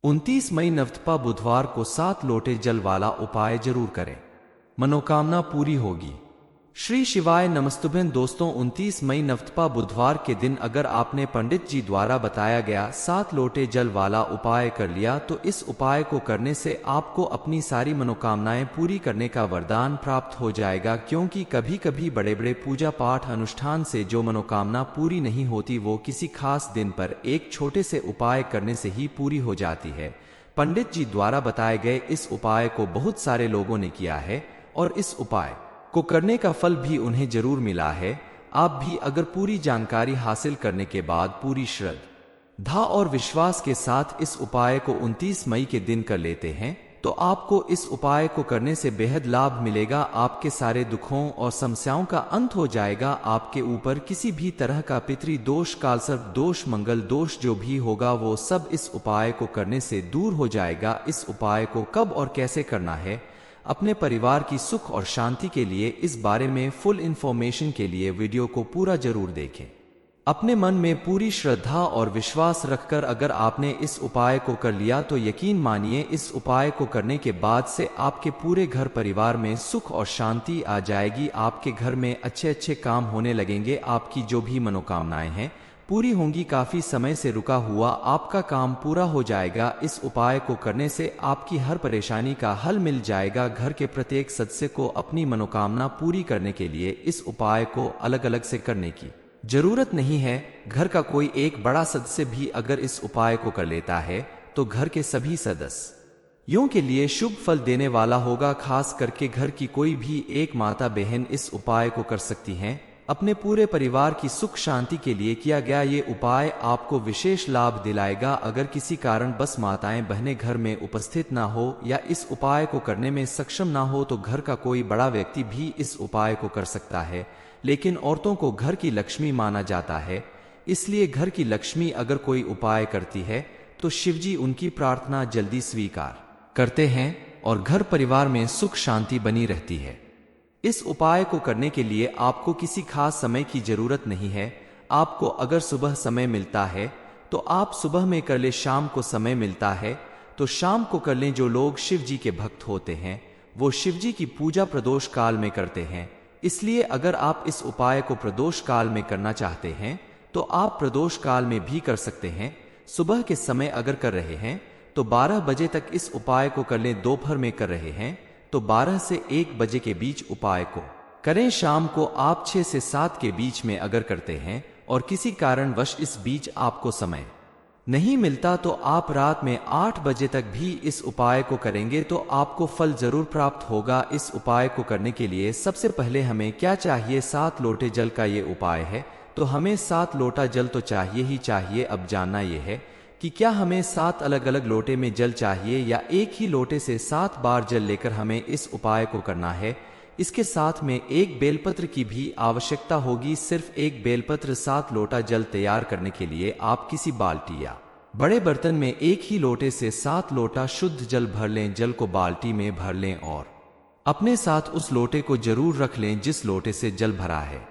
29 मई नवतपा बुधवार को 7 लोटे जल वाला उपाय जरूर करें, मनोकामना पूरी होगी। श्री शिवाय नमस्तुभ्यं। दोस्तों, 29 मई नवतपा बुधवार के दिन अगर आपने पंडित जी द्वारा बताया गया 7 लोटे जल वाला उपाय कर लिया तो इस उपाय को करने से आपको अपनी सारी मनोकामनाएं पूरी करने का वरदान प्राप्त हो जाएगा। क्योंकि कभी कभी बड़े बड़े पूजा पाठ अनुष्ठान से जो मनोकामना पूरी नहीं होती वो किसी खास दिन पर एक छोटे से उपाय करने से ही पूरी हो जाती है। पंडित जी द्वारा बताए गए इस उपाय को बहुत सारे लोगों ने किया है और इस उपाय को करने का फल भी उन्हें जरूर मिला है। आप भी अगर पूरी जानकारी हासिल करने के बाद पूरी श्रद्धा और विश्वास के साथ इस उपाय को 29 मई के दिन कर लेते हैं तो आपको इस उपाय को करने से बेहद लाभ मिलेगा। आपके सारे दुखों और समस्याओं का अंत हो जाएगा। आपके ऊपर किसी भी तरह का पितृ दोष, कालसर्प दोष, मंगल दोष जो भी होगा वो सब इस उपाय को करने से दूर हो जाएगा। इस उपाय को कब और कैसे करना है, अपने परिवार की सुख और शांति के लिए इस बारे में फुल इंफॉर्मेशन के लिए वीडियो को पूरा जरूर देखें। अपने मन में पूरी श्रद्धा और विश्वास रखकर अगर आपने इस उपाय को कर लिया तो यकीन मानिए इस उपाय को करने के बाद से आपके पूरे घर परिवार में सुख और शांति आ जाएगी। आपके घर में अच्छे अच्छे काम होने लगेंगे। आपकी जो भी मनोकामनाएं हैं पूरी होंगी। काफी समय से रुका हुआ आपका काम पूरा हो जाएगा। इस उपाय को करने से आपकी हर परेशानी का हल मिल जाएगा। घर के प्रत्येक सदस्य को अपनी मनोकामना पूरी करने के लिए इस उपाय को अलग अलग से करने की जरूरत नहीं है। घर का कोई एक बड़ा सदस्य भी अगर इस उपाय को कर लेता है तो घर के सभी सदस्यों के लिए शुभ फल देने वाला होगा। खास करके घर की कोई भी एक माता बहन इस उपाय को कर सकती हैं। अपने पूरे परिवार की सुख शांति के लिए किया गया ये उपाय आपको विशेष लाभ दिलाएगा। अगर किसी कारण बस माताएं बहनें घर में उपस्थित ना हो या इस उपाय को करने में सक्षम ना हो तो घर का कोई बड़ा व्यक्ति भी इस उपाय को कर सकता है। लेकिन औरतों को घर की लक्ष्मी माना जाता है, इसलिए घर की लक्ष्मी अगर कोई उपाय करती है तो शिवजी उनकी प्रार्थना जल्दी स्वीकार करते हैं और घर परिवार में सुख शांति बनी रहती है। इस उपाय को करने के लिए आपको किसी खास समय की जरूरत नहीं है। आपको अगर सुबह समय मिलता है तो आप सुबह में कर ले, शाम को समय मिलता है तो शाम को कर लें। जो लोग शिव जी के भक्त होते हैं वो शिव जी की पूजा प्रदोष काल में करते हैं, इसलिए अगर आप इस उपाय को प्रदोष काल में करना चाहते हैं तो आप प्रदोष काल में भी कर सकते हैं। सुबह के समय अगर कर रहे हैं तो 12 बजे तक इस उपाय को कर लें। दोपहर में कर रहे हैं तो 12 से 1 बजे के बीच उपाय को करें। शाम को आप 6 से 7 के बीच में अगर करते हैं और किसी कारणवश इस बीच आपको समय नहीं मिलता तो आप रात में 8 बजे तक भी इस उपाय को करेंगे तो आपको फल जरूर प्राप्त होगा। इस उपाय को करने के लिए सबसे पहले हमें क्या चाहिए, 7 लोटे जल का ये उपाय है तो हमें 7 लोटा जल तो चाहिए ही चाहिए। अब जानना यह है कि क्या हमें 7 अलग अलग लोटे में जल चाहिए या एक ही लोटे से 7 बार जल लेकर हमें इस उपाय को करना है। इसके साथ में एक बेलपत्र की भी आवश्यकता होगी। सिर्फ एक बेलपत्र। 7 लोटा जल तैयार करने के लिए आप किसी बाल्टी या बड़े बर्तन में एक ही लोटे से 7 लोटा शुद्ध जल भर लें। जल को बाल्टी में भर लें और अपने साथ उस लोटे को जरूर रख लें जिस लोटे से जल भरा है।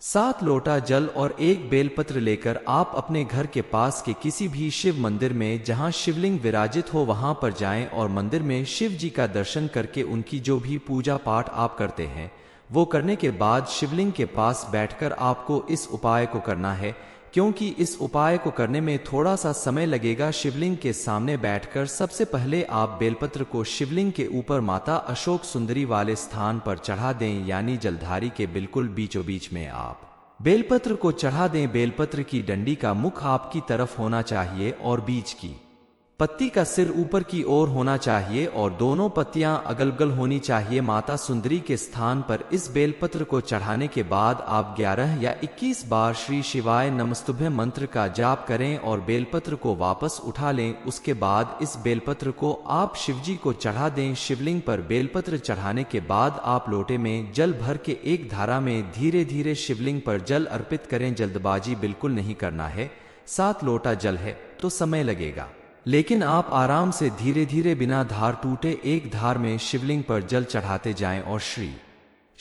7 लोटा जल और एक बेलपत्र लेकर आप अपने घर के पास के किसी भी शिव मंदिर में जहां शिवलिंग विराजित हो वहां पर जाएं और मंदिर में शिव जी का दर्शन करके उनकी जो भी पूजा पाठ आप करते हैं वो करने के बाद शिवलिंग के पास बैठकर आपको इस उपाय को करना है। क्योंकि इस उपाय को करने में थोड़ा सा समय लगेगा। शिवलिंग के सामने बैठकर सबसे पहले आप बेलपत्र को शिवलिंग के ऊपर माता अशोक सुंदरी वाले स्थान पर चढ़ा दें, यानी जलधारी के बिल्कुल बीचों बीच में आप बेलपत्र को चढ़ा दें। बेलपत्र की डंडी का मुख आपकी तरफ होना चाहिए और बीच की पत्ती का सिर ऊपर की ओर होना चाहिए और दोनों पत्तियां अगल बगल होनी चाहिए। माता सुंदरी के स्थान पर इस बेलपत्र को चढ़ाने के बाद आप 11 या 21 बार श्री शिवाय नमस्तुभ्यं मंत्र का जाप करें और बेलपत्र को वापस उठा लें। उसके बाद इस बेलपत्र को आप शिवजी को चढ़ा दें। शिवलिंग पर बेलपत्र चढ़ाने के बाद आप लोटे में जल भर के एक धारा में धीरे धीरे शिवलिंग पर जल अर्पित करें। जल्दबाजी बिल्कुल नहीं करना है। 7 लोटा जल है तो समय लगेगा, लेकिन आप आराम से धीरे धीरे बिना धार टूटे एक धार में शिवलिंग पर जल चढ़ाते जाएं और श्री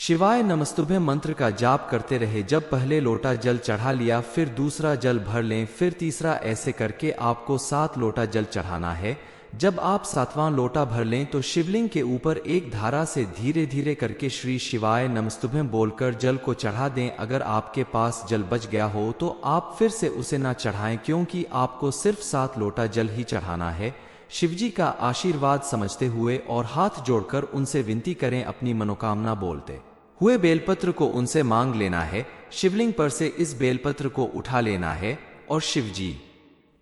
शिवाय नमस्तुभ्य मंत्र का जाप करते रहे। जब पहले लोटा जल चढ़ा लिया फिर दूसरा जल भर लें, फिर तीसरा, ऐसे करके आपको 7 लोटा जल चढ़ाना है। जब आप 7वां लोटा भर लें तो शिवलिंग के ऊपर एक धारा से धीरे धीरे करके श्री शिवाय नमस्तुभ्यं बोलकर जल को चढ़ा दें। अगर आपके पास जल बच गया हो तो आप फिर से उसे ना चढ़ाएं, क्योंकि आपको सिर्फ 7 लोटा जल ही चढ़ाना है। शिवजी का आशीर्वाद समझते हुए और हाथ जोड़कर उनसे विनती करें, अपनी मनोकामना बोलते हुए बेलपत्र को उनसे मांग लेना है। शिवलिंग पर से इस बेलपत्र को उठा लेना है और शिवजी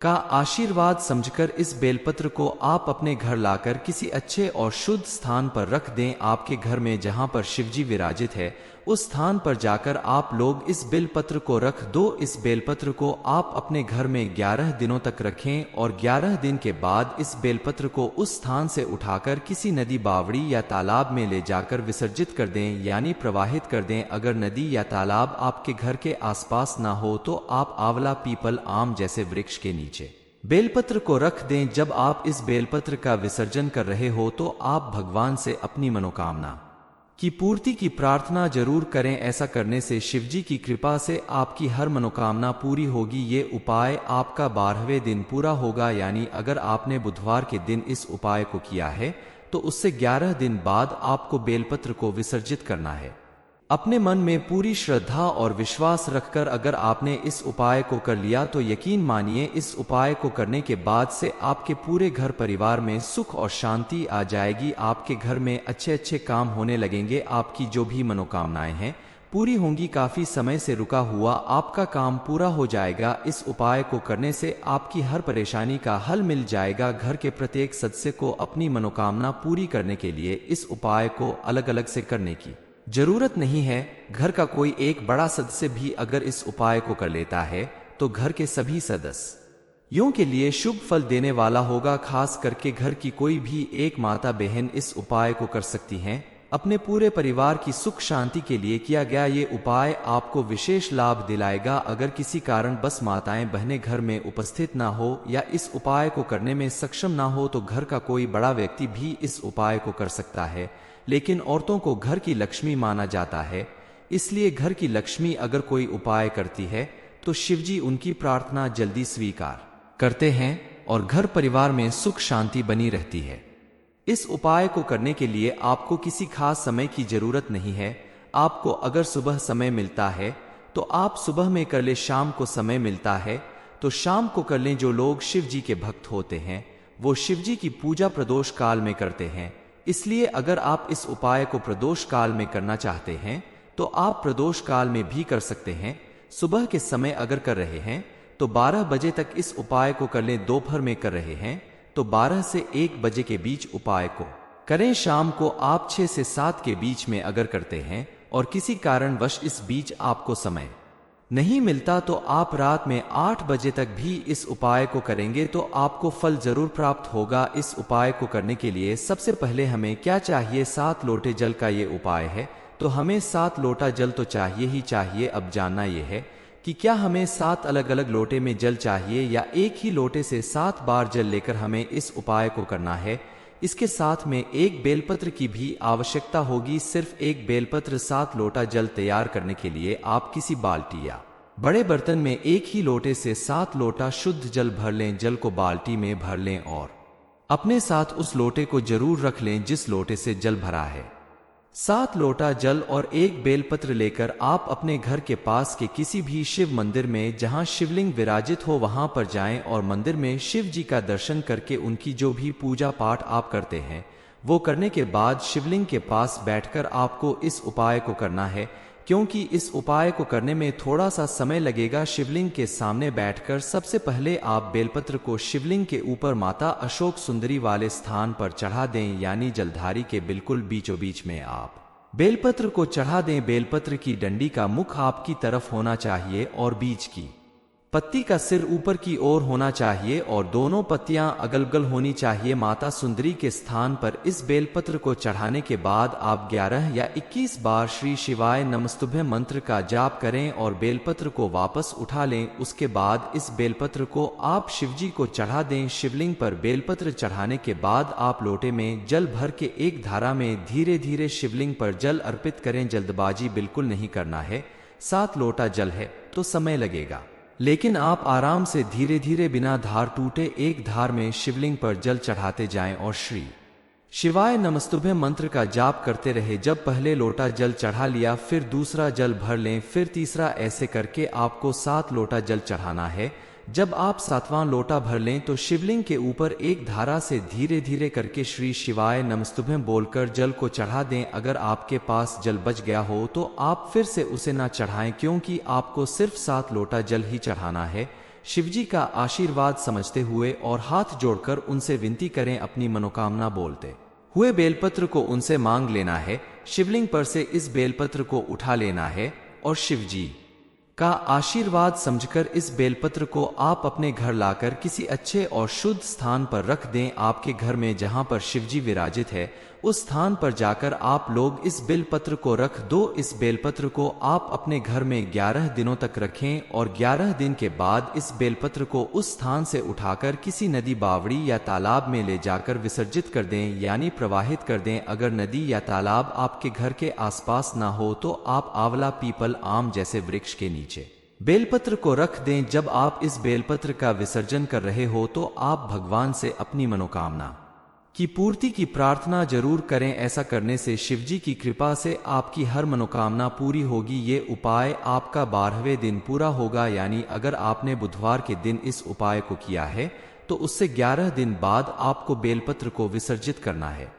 का आशीर्वाद समझकर इस बेलपत्र को आप अपने घर लाकर किसी अच्छे और शुद्ध स्थान पर रख दें। आपके घर में जहां पर शिवजी विराजित है उस स्थान पर जाकर आप लोग इस बेलपत्र को रख दो। इस बेलपत्र को आप अपने घर में 11 दिनों तक रखें और 11 दिन के बाद इस बेलपत्र को उस स्थान से उठाकर किसी नदी, बावड़ी या तालाब में ले जाकर विसर्जित कर दें, यानी प्रवाहित कर दें। अगर नदी या तालाब आपके घर के आसपास ना हो तो आप आंवला, पीपल, आम जैसे वृक्ष के नीचे बेलपत्र को रख दें। जब आप इस बेलपत्र का विसर्जन कर रहे हो तो आप भगवान से अपनी मनोकामना की पूर्ति की प्रार्थना जरूर करें। ऐसा करने से शिवजी की कृपा से आपकी हर मनोकामना पूरी होगी। ये उपाय आपका 12वें दिन पूरा होगा, यानी अगर आपने बुधवार के दिन इस उपाय को किया है तो उससे 11 दिन बाद आपको बेलपत्र को विसर्जित करना है। अपने मन में पूरी श्रद्धा और विश्वास रखकर अगर आपने इस उपाय को कर लिया तो यकीन मानिए इस उपाय को करने के बाद से आपके पूरे घर परिवार में सुख और शांति आ जाएगी। आपके घर में अच्छे अच्छे काम होने लगेंगे। आपकी जो भी मनोकामनाएं हैं पूरी होंगी। काफी समय से रुका हुआ आपका काम पूरा हो जाएगा। इस उपाय को करने से आपकी हर परेशानी का हल मिल जाएगा। घर के प्रत्येक सदस्य को अपनी मनोकामना पूरी करने के लिए इस उपाय को अलग अलग से करने की जरूरत नहीं है। घर का कोई एक बड़ा सदस्य भी अगर इस उपाय को कर लेता है तो घर के सभी सदस्यों के लिए शुभ फल देने वाला होगा। खास करके घर की कोई भी एक माता बहन इस उपाय को कर सकती हैं। अपने पूरे परिवार की सुख शांति के लिए किया गया ये उपाय आपको विशेष लाभ दिलाएगा। अगर किसी कारण बस माताएं बहनें घर में उपस्थित ना हो या इस उपाय को करने में सक्षम ना हो तो घर का कोई बड़ा व्यक्ति भी इस उपाय को कर सकता है। लेकिन औरतों को घर की लक्ष्मी माना जाता है, इसलिए घर की लक्ष्मी अगर कोई उपाय करती है तो शिवजी उनकी प्रार्थना जल्दी स्वीकार करते हैं और घर परिवार में सुख शांति बनी रहती है। इस उपाय को करने के लिए आपको किसी खास समय की जरूरत नहीं है। आपको अगर सुबह समय मिलता है तो आप सुबह में कर ले, शाम को समय मिलता है तो शाम को कर लें। जो लोग शिव जी के भक्त होते हैं वो शिव जी की पूजा प्रदोष काल में करते हैं, इसलिए अगर आप इस उपाय को प्रदोष काल में करना चाहते हैं तो आप प्रदोष काल में भी कर सकते हैं। सुबह के समय अगर कर रहे हैं तो 12 बजे तक इस उपाय को कर लें। दोपहर में कर रहे हैं तो 12 से 1 बजे के बीच उपाय को करें। शाम को आप 6 से 7 के बीच में अगर करते हैं और किसी कारणवश इस बीच आपको समय नहीं मिलता तो आप रात में 8 बजे तक भी इस उपाय को करेंगे तो आपको फल जरूर प्राप्त होगा। इस उपाय को करने के लिए सबसे पहले हमें क्या चाहिए? 7 लोटे जल का ये उपाय है तो हमें 7 लोटा जल तो चाहिए ही चाहिए। अब जानना यह है कि क्या हमें 7 अलग अलग लोटे में जल चाहिए या एक ही लोटे से 7 बार जल लेकर हमें इस उपाय को करना है। इसके साथ में एक बेलपत्र की भी आवश्यकता होगी। सिर्फ एक बेलपत्र 7 लोटा जल तैयार करने के लिए आप किसी बाल्टी या बड़े बर्तन में एक ही लोटे से 7 लोटा शुद्ध जल भर लें। जल को बाल्टी में भर लें और अपने साथ उस लोटे को जरूर रख लें जिस लोटे से जल भरा है। 7 लोटा जल और एक बेलपत्र लेकर आप अपने घर के पास के किसी भी शिव मंदिर में जहां शिवलिंग विराजित हो वहां पर जाएं और मंदिर में शिव जी का दर्शन करके उनकी जो भी पूजा पाठ आप करते हैं वो करने के बाद शिवलिंग के पास बैठकर आपको इस उपाय को करना है। क्योंकि इस उपाय को करने में थोड़ा सा समय लगेगा। शिवलिंग के सामने बैठकर सबसे पहले आप बेलपत्र को शिवलिंग के ऊपर माता अशोक सुंदरी वाले स्थान पर चढ़ा दें, यानी जलधारी के बिल्कुल बीचों बीच में आप बेलपत्र को चढ़ा दें। बेलपत्र की डंडी का मुख आपकी तरफ होना चाहिए और बीच की पत्ती का सिर ऊपर की ओर होना चाहिए और दोनों पत्तियां अगल-बगल होनी चाहिए। माता सुंदरी के स्थान पर इस बेलपत्र को चढ़ाने के बाद आप 11 या 21 बार श्री शिवाय नमस्तुभ्यं मंत्र का जाप करें और बेलपत्र को वापस उठा लें। उसके बाद इस बेलपत्र को आप शिवजी को चढ़ा दें। शिवलिंग पर बेलपत्र चढ़ाने के बाद आप लोटे में जल भर के एक धारा में धीरे धीरे शिवलिंग पर जल अर्पित करें। जल्दबाजी बिल्कुल नहीं करना है। 7 लोटा जल है तो समय लगेगा, लेकिन आप आराम से धीरे धीरे बिना धार टूटे एक धार में शिवलिंग पर जल चढ़ाते जाएं और श्री शिवाय नमस्तुभ्यं मंत्र का जाप करते रहे। जब पहले लोटा जल चढ़ा लिया फिर दूसरा जल भर लें, फिर तीसरा, ऐसे करके आपको 7 लोटा जल चढ़ाना है। जब आप 7वां लोटा भर लें तो शिवलिंग के ऊपर एक धारा से धीरे धीरे करके श्री शिवाय नमस्तुभ्यं बोलकर जल को चढ़ा दें। अगर आपके पास जल बच गया हो तो आप फिर से उसे ना चढ़ाएं, क्योंकि आपको सिर्फ 7 लोटा जल ही चढ़ाना है। शिवजी का आशीर्वाद समझते हुए और हाथ जोड़कर उनसे विनती करें। अपनी मनोकामना बोलते हुए बेलपत्र को उनसे मांग लेना है। शिवलिंग पर से इस बेलपत्र को उठा लेना है और शिवजी का आशीर्वाद समझकर इस बेलपत्र को आप अपने घर लाकर किसी अच्छे और शुद्ध स्थान पर रख दें। आपके घर में जहां पर शिवजी विराजित है उस स्थान पर जाकर आप लोग इस बेलपत्र को रख दो। इस बेलपत्र को आप अपने घर में 11 दिनों तक रखें और 11 दिन के बाद इस बेलपत्र को उस स्थान से उठाकर किसी नदी, बावड़ी या तालाब में ले जाकर विसर्जित कर दें, यानी प्रवाहित कर दें। अगर नदी या तालाब आपके घर के आसपास ना हो तो आप आंवला, पीपल, आम जैसे वृक्ष के नीचे बेलपत्र को रख दें। जब आप इस बेलपत्र का विसर्जन कर रहे हो तो आप भगवान से अपनी मनोकामना की पूर्ति की प्रार्थना जरूर करें। ऐसा करने से शिवजी की कृपा से आपकी हर मनोकामना पूरी होगी। ये उपाय आपका 12वें दिन पूरा होगा, यानी अगर आपने बुधवार के दिन इस उपाय को किया है तो उससे 11 दिन बाद आपको बेलपत्र को विसर्जित करना है।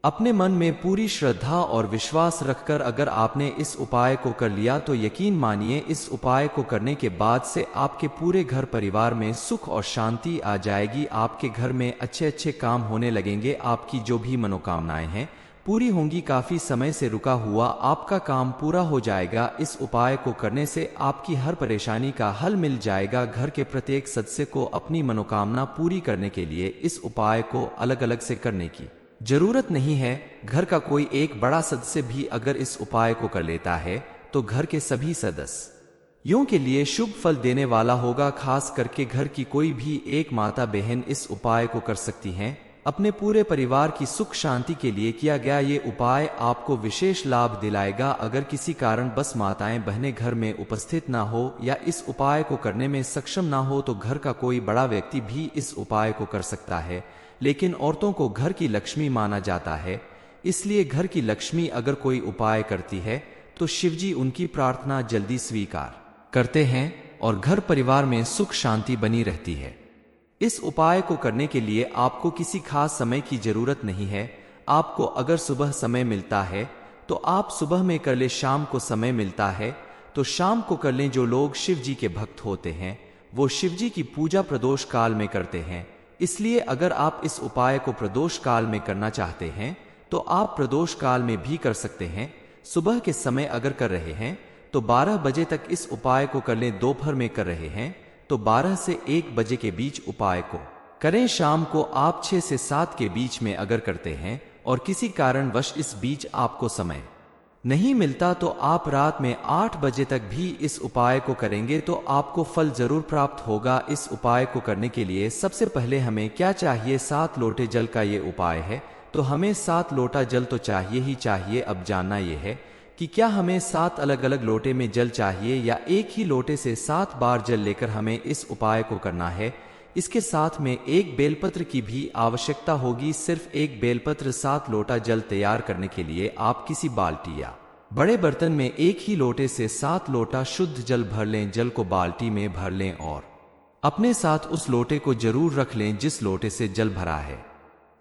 अपने मन में पूरी श्रद्धा और विश्वास रखकर अगर आपने इस उपाय को कर लिया तो यकीन मानिए इस उपाय को करने के बाद से आपके पूरे घर परिवार में सुख और शांति आ जाएगी। आपके घर में अच्छे अच्छे काम होने लगेंगे। आपकी जो भी मनोकामनाएं हैं पूरी होंगी। काफी समय से रुका हुआ आपका काम पूरा हो जाएगा। इस उपाय को करने से आपकी हर परेशानी का हल मिल जाएगा। घर के प्रत्येक सदस्य को अपनी मनोकामना पूरी करने के लिए इस उपाय को अलग अलग से करने की जरूरत नहीं है। घर का कोई एक बड़ा सदस्य भी अगर इस उपाय को कर लेता है तो घर के सभी सदस्यों के लिए शुभ फल देने वाला होगा। खास करके घर की कोई भी एक माता बहन इस उपाय को कर सकती हैं। अपने पूरे परिवार की सुख शांति के लिए किया गया ये उपाय आपको विशेष लाभ दिलाएगा। अगर किसी कारण बस माताएं बहनें घर में उपस्थित ना हो या इस उपाय को करने में सक्षम ना हो तो घर का कोई बड़ा व्यक्ति भी इस उपाय को कर सकता है। लेकिन औरतों को घर की लक्ष्मी माना जाता है, इसलिए घर की लक्ष्मी अगर कोई उपाय करती है तो शिवजी उनकी प्रार्थना जल्दी स्वीकार करते हैं और घर परिवार में सुख शांति बनी रहती है। इस उपाय को करने के लिए आपको किसी खास समय की जरूरत नहीं है। आपको अगर सुबह समय मिलता है तो आप सुबह में कर ले, शाम को समय मिलता है तो शाम को कर लें। जो लोग शिव जी के भक्त होते हैं वो शिव जी की पूजा प्रदोष काल में करते हैं, इसलिए अगर आप इस उपाय को प्रदोष काल में करना चाहते हैं तो आप प्रदोष काल में भी कर सकते हैं। सुबह के समय अगर कर रहे हैं तो 12 बजे तक इस उपाय को कर लें। दोपहर में कर रहे हैं तो 12 से 1 बजे के बीच उपाय को करें। शाम को आप 6 से 7 के बीच में अगर करते हैं और किसी कारणवश इस बीच आपको समय नहीं मिलता तो आप रात में 8 बजे तक भी इस उपाय को करेंगे तो आपको फल जरूर प्राप्त होगा। इस उपाय को करने के लिए सबसे पहले हमें क्या चाहिए? 7 लोटे जल का ये उपाय है तो हमें 7 लोटा जल तो चाहिए ही चाहिए। अब जानना यह है कि क्या हमें 7 अलग अलग लोटे में जल चाहिए या एक ही लोटे से 7 बार जल लेकर हमें इस उपाय को करना है। इसके साथ में एक बेलपत्र की भी आवश्यकता होगी। सिर्फ एक बेलपत्र 7 लोटा जल तैयार करने के लिए आप किसी बाल्टी या बड़े बर्तन में एक ही लोटे से 7 लोटा शुद्ध जल भर लें। जल को बाल्टी में भर लें और अपने साथ उस लोटे को जरूर रख लें जिस लोटे से जल भरा है।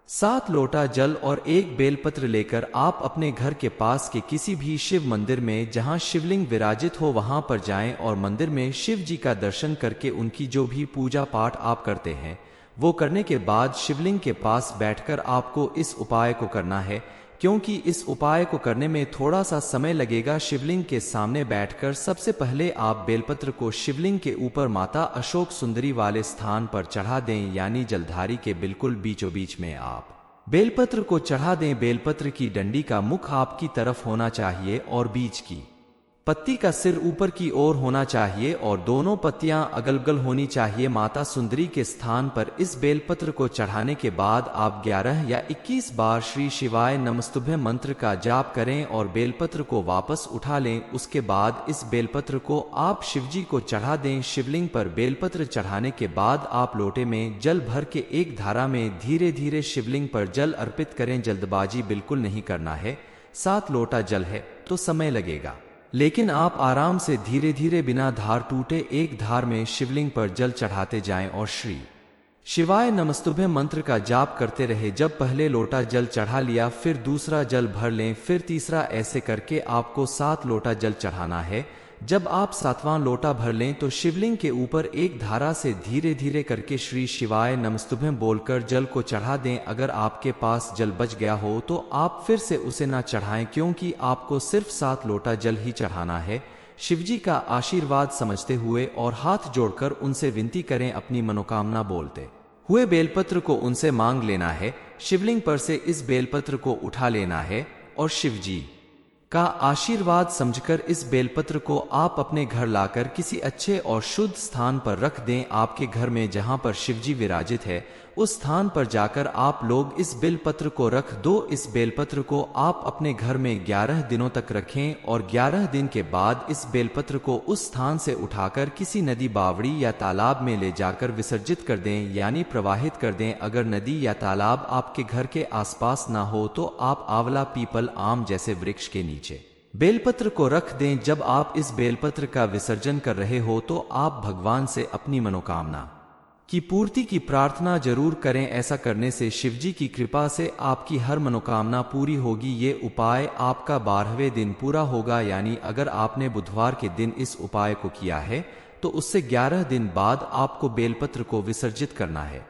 7 लोटा जल और एक बेलपत्र लेकर आप अपने घर के पास के किसी भी शिव मंदिर में जहां शिवलिंग विराजित हो वहां पर जाएं और मंदिर में शिव जी का दर्शन करके उनकी जो भी पूजा पाठ आप करते हैं वो करने के बाद शिवलिंग के पास बैठकर आपको इस उपाय को करना है। क्योंकि इस उपाय को करने में थोड़ा सा समय लगेगा। शिवलिंग के सामने बैठकर सबसे पहले आप बेलपत्र को शिवलिंग के ऊपर माता अशोक सुंदरी वाले स्थान पर चढ़ा दें, यानी जलधारी के बिल्कुल बीचों बीच में आप बेलपत्र को चढ़ा दें। बेलपत्र की डंडी का मुख आपकी तरफ होना चाहिए और बीच की पत्ती का सिर ऊपर की ओर होना चाहिए और दोनों पत्तियां अगल बगल होनी चाहिए। माता सुंदरी के स्थान पर इस बेलपत्र को चढ़ाने के बाद आप 11 या 21 बार श्री शिवाय नमस्तुभ्यं मंत्र का जाप करें और बेलपत्र को वापस उठा लें। उसके बाद इस बेलपत्र को आप शिवजी को चढ़ा दें। शिवलिंग पर बेलपत्र चढ़ाने के बाद आप लोटे में जल भर के एक धारा में धीरे धीरे शिवलिंग पर जल अर्पित करें। जल्दबाजी बिल्कुल नहीं करना है। 7 लोटा जल है तो समय लगेगा, लेकिन आप आराम से धीरे धीरे बिना धार टूटे एक धार में शिवलिंग पर जल चढ़ाते जाएं और श्री शिवाय नमस्तुभ्यं मंत्र का जाप करते रहे। जब पहले लोटा जल चढ़ा लिया फिर दूसरा जल भर लें, फिर तीसरा, ऐसे करके आपको 7 लोटा जल चढ़ाना है। जब आप 7वां लोटा भर लें तो शिवलिंग के ऊपर एक धारा से धीरे धीरे करके श्री शिवाय नमस्तुभ्यं बोलकर जल को चढ़ा दें। अगर आपके पास जल बच गया हो तो आप फिर से उसे ना चढ़ाएं, क्योंकि आपको सिर्फ 7 लोटा जल ही चढ़ाना है। शिवजी का आशीर्वाद समझते हुए और हाथ जोड़कर उनसे विनती करें। अपनी मनोकामना बोलते हुए बेलपत्र को उनसे मांग लेना है। शिवलिंग पर से इस बेलपत्र को उठा लेना है और शिवजी का आशीर्वाद समझकर इस बेलपत्र को आप अपने घर लाकर किसी अच्छे और शुद्ध स्थान पर रख दें। आपके घर में जहां पर शिवजी विराजित है उस स्थान पर जाकर आप लोग इस बेलपत्र को रख दो। इस बेलपत्र को आप अपने घर में 11 दिनों तक रखें और 11 दिन के बाद इस बेलपत्र को उस स्थान से उठाकर किसी नदी, बावड़ी या तालाब में ले जाकर विसर्जित कर दें, यानी प्रवाहित कर दें। अगर नदी या तालाब आपके घर के आसपास ना हो तो आप आंवला, पीपल, आम जैसे वृक्ष के नीचे बेलपत्र को रख दें। जब आप इस बेलपत्र का विसर्जन कर रहे हो तो आप भगवान से अपनी मनोकामना की पूर्ति की प्रार्थना जरूर करें। ऐसा करने से शिवजी की कृपा से आपकी हर मनोकामना पूरी होगी। ये उपाय आपका 12वें दिन पूरा होगा, यानी अगर आपने बुधवार के दिन इस उपाय को किया है तो उससे 11 दिन बाद आपको बेलपत्र को विसर्जित करना है।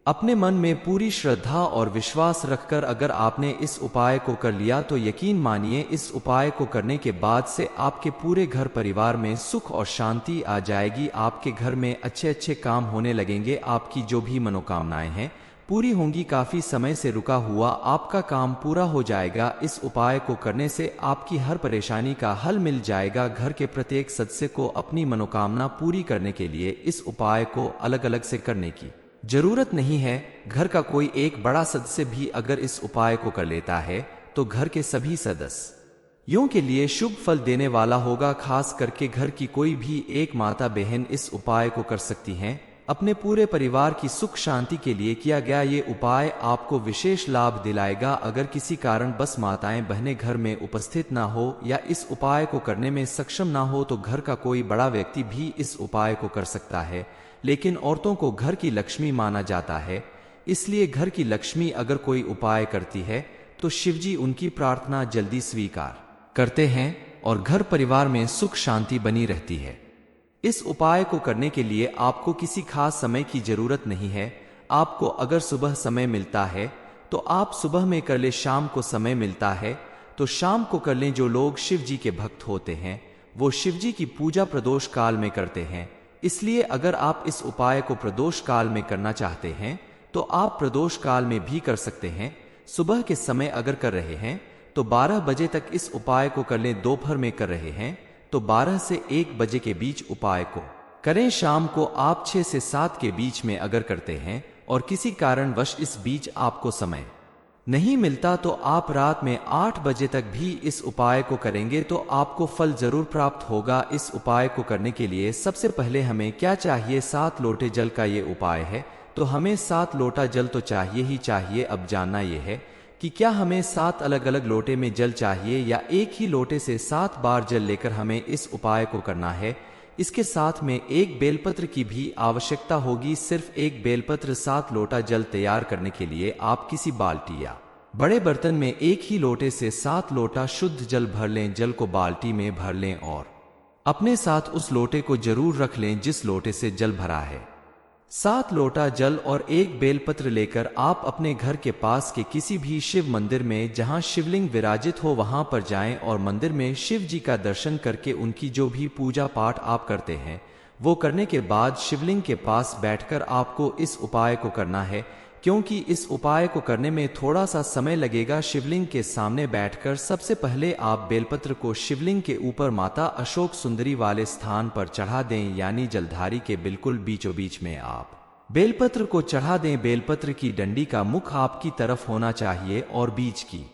अपने मन में पूरी श्रद्धा और विश्वास रखकर अगर आपने इस उपाय को कर लिया तो यकीन मानिए इस उपाय को करने के बाद से आपके पूरे घर परिवार में सुख और शांति आ जाएगी। आपके घर में अच्छे अच्छे काम होने लगेंगे। आपकी जो भी मनोकामनाएं हैं पूरी होंगी। काफी समय से रुका हुआ आपका काम पूरा हो जाएगा। इस उपाय को करने से आपकी हर परेशानी का हल मिल जाएगा। घर के प्रत्येक सदस्य को अपनी मनोकामना पूरी करने के लिए इस उपाय को अलग अलग से करने की जरूरत नहीं है। घर का कोई एक बड़ा सदस्य भी अगर इस उपाय को कर लेता है तो घर के सभी सदस्यों के लिए शुभ फल देने वाला होगा। खास करके घर की कोई भी एक माता बहन इस उपाय को कर सकती हैं। अपने पूरे परिवार की सुख शांति के लिए किया गया ये उपाय आपको विशेष लाभ दिलाएगा। अगर किसी कारण बस माताएं बहनें घर में उपस्थित ना हो या इस उपाय को करने में सक्षम ना हो तो घर का कोई बड़ा व्यक्ति भी इस उपाय को कर सकता है। लेकिन औरतों को घर की लक्ष्मी माना जाता है, इसलिए घर की लक्ष्मी अगर कोई उपाय करती है तो शिवजी उनकी प्रार्थना जल्दी स्वीकार करते हैं और घर परिवार में सुख शांति बनी रहती है। इस उपाय को करने के लिए आपको किसी खास समय की जरूरत नहीं है। आपको अगर सुबह समय मिलता है तो आप सुबह में कर ले, शाम को समय मिलता है तो शाम को कर लें। जो लोग शिव जी के भक्त होते हैं वो शिव जी की पूजा प्रदोष काल में करते हैं, इसलिए अगर आप इस उपाय को प्रदोष काल में करना चाहते हैं तो आप प्रदोष काल में भी कर सकते हैं। सुबह के समय अगर कर रहे हैं तो 12 बजे तक इस उपाय को कर लें। दोपहर में कर रहे हैं तो 12 से 1 बजे के बीच उपाय को करें। शाम को आप 6 से 7 के बीच में अगर करते हैं और किसी कारणवश इस बीच आपको समय नहीं मिलता तो आप रात में 8 बजे तक भी इस उपाय को करेंगे तो आपको फल जरूर प्राप्त होगा। इस उपाय को करने के लिए सबसे पहले हमें क्या चाहिए? 7 लोटे जल का ये उपाय है तो हमें 7 लोटा जल तो चाहिए ही चाहिए। अब जानना यह है कि क्या हमें 7 अलग अलग लोटे में जल चाहिए या एक ही लोटे से 7 बार जल लेकर हमें इस उपाय को करना है। इसके साथ में एक बेलपत्र की भी आवश्यकता होगी। सिर्फ एक बेलपत्र 7 लोटा जल तैयार करने के लिए आप किसी बाल्टी या बड़े बर्तन में एक ही लोटे से 7 लोटा शुद्ध जल भर लें। जल को बाल्टी में भर लें और अपने साथ उस लोटे को जरूर रख लें जिस लोटे से जल भरा है। 7 लोटा जल और एक बेलपत्र लेकर आप अपने घर के पास के किसी भी शिव मंदिर में जहां शिवलिंग विराजित हो वहां पर जाएं और मंदिर में शिव जी का दर्शन करके उनकी जो भी पूजा पाठ आप करते हैं वो करने के बाद शिवलिंग के पास बैठकर आपको इस उपाय को करना है, क्योंकि इस उपाय को करने में थोड़ा सा समय लगेगा। शिवलिंग के सामने बैठकर सबसे पहले आप बेलपत्र को शिवलिंग के ऊपर माता अशोक सुंदरी वाले स्थान पर चढ़ा दें, यानी जलधारी के बिल्कुल बीचों बीच में आप बेलपत्र को चढ़ा दें। बेलपत्र की डंडी का मुख आपकी तरफ होना चाहिए और बीच की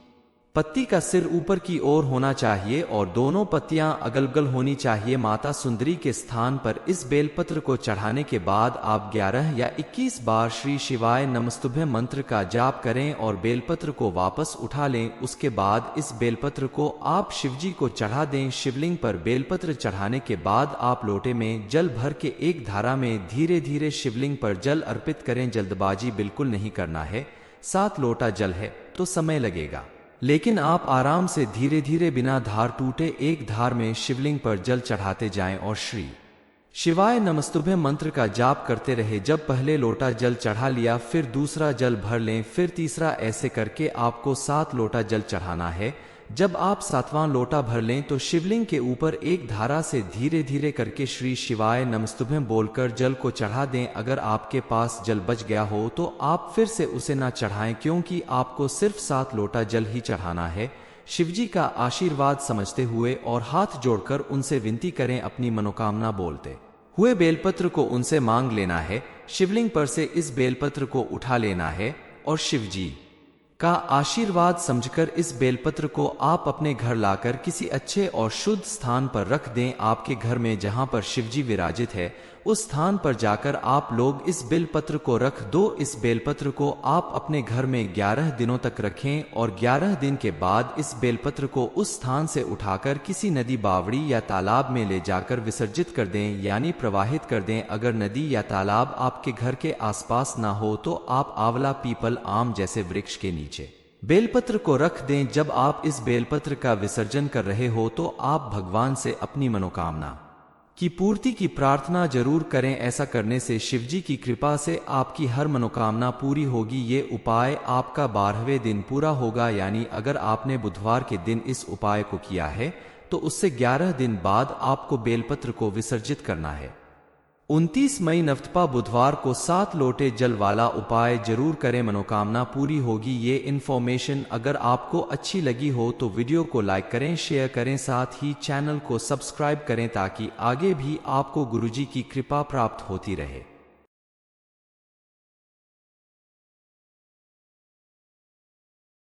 पत्ती का सिर ऊपर की ओर होना चाहिए और दोनों पत्तियां अगल बगल होनी चाहिए। माता सुंदरी के स्थान पर इस बेलपत्र को चढ़ाने के बाद आप 11 या 21 बार श्री शिवाय नमस्तुभ्यं मंत्र का जाप करें और बेलपत्र को वापस उठा लें। उसके बाद इस बेलपत्र को आप शिवजी को चढ़ा दें। शिवलिंग पर बेलपत्र चढ़ाने के बाद आप लोटे में जल भर के एक धारा में धीरे धीरे शिवलिंग पर जल अर्पित करें। जल्दबाजी बिल्कुल नहीं करना है। 7 लोटा जल है तो समय लगेगा, लेकिन आप आराम से धीरे धीरे बिना धार टूटे एक धार में शिवलिंग पर जल चढ़ाते जाएं और श्री शिवाय नमस्तुभ्यं मंत्र का जाप करते रहे। जब पहले लोटा जल चढ़ा लिया फिर दूसरा जल भर लें, फिर तीसरा, ऐसे करके आपको 7 लोटा जल चढ़ाना है। जब आप 7वां लोटा भर लें तो शिवलिंग के ऊपर एक धारा से धीरे धीरे करके श्री शिवाय नमस्तुभ्यं बोलकर जल को चढ़ा दें। अगर आपके पास जल बच गया हो तो आप फिर से उसे ना चढ़ाएं, क्योंकि आपको सिर्फ 7 लोटा जल ही चढ़ाना है। शिवजी का आशीर्वाद समझते हुए और हाथ जोड़कर उनसे विनती करें, अपनी मनोकामना बोलते हुए बेलपत्र को उनसे मांग लेना है। शिवलिंग पर से इस बेलपत्र को उठा लेना है और शिवजी का आशीर्वाद समझकर इस बेलपत्र को आप अपने घर लाकर किसी अच्छे और शुद्ध स्थान पर रख दें। आपके घर में जहां पर शिवजी विराजित है उस स्थान पर जाकर आप लोग इस बेलपत्र को रख दो। इस बेलपत्र को आप अपने घर में 11 दिनों तक रखें और 11 दिन के बाद इस बेलपत्र को उस स्थान से उठाकर किसी नदी, बावड़ी या तालाब में ले जाकर विसर्जित कर दें, यानी प्रवाहित कर दें। अगर नदी या तालाब आपके घर के आसपास ना हो तो आप आंवला, पीपल, आम जैसे वृक्ष के नीचे बेलपत्र को रख दें। जब आप इस बेलपत्र का विसर्जन कर रहे हो तो आप भगवान से अपनी मनोकामना की पूर्ति की प्रार्थना जरूर करें। ऐसा करने से शिवजी की कृपा से आपकी हर मनोकामना पूरी होगी। ये उपाय आपका 12वें दिन पूरा होगा, यानी अगर आपने बुधवार के दिन इस उपाय को किया है तो उससे 11 दिन बाद आपको बेलपत्र को विसर्जित करना है। 29 मई नवतपा बुधवार को 7 लोटे जल वाला उपाय जरूर करें, मनोकामना पूरी होगी। ये इन्फॉर्मेशन अगर आपको अच्छी लगी हो तो वीडियो को लाइक करें, शेयर करें, साथ ही चैनल को सब्सक्राइब करें ताकि आगे भी आपको गुरुजी की कृपा प्राप्त होती रहे।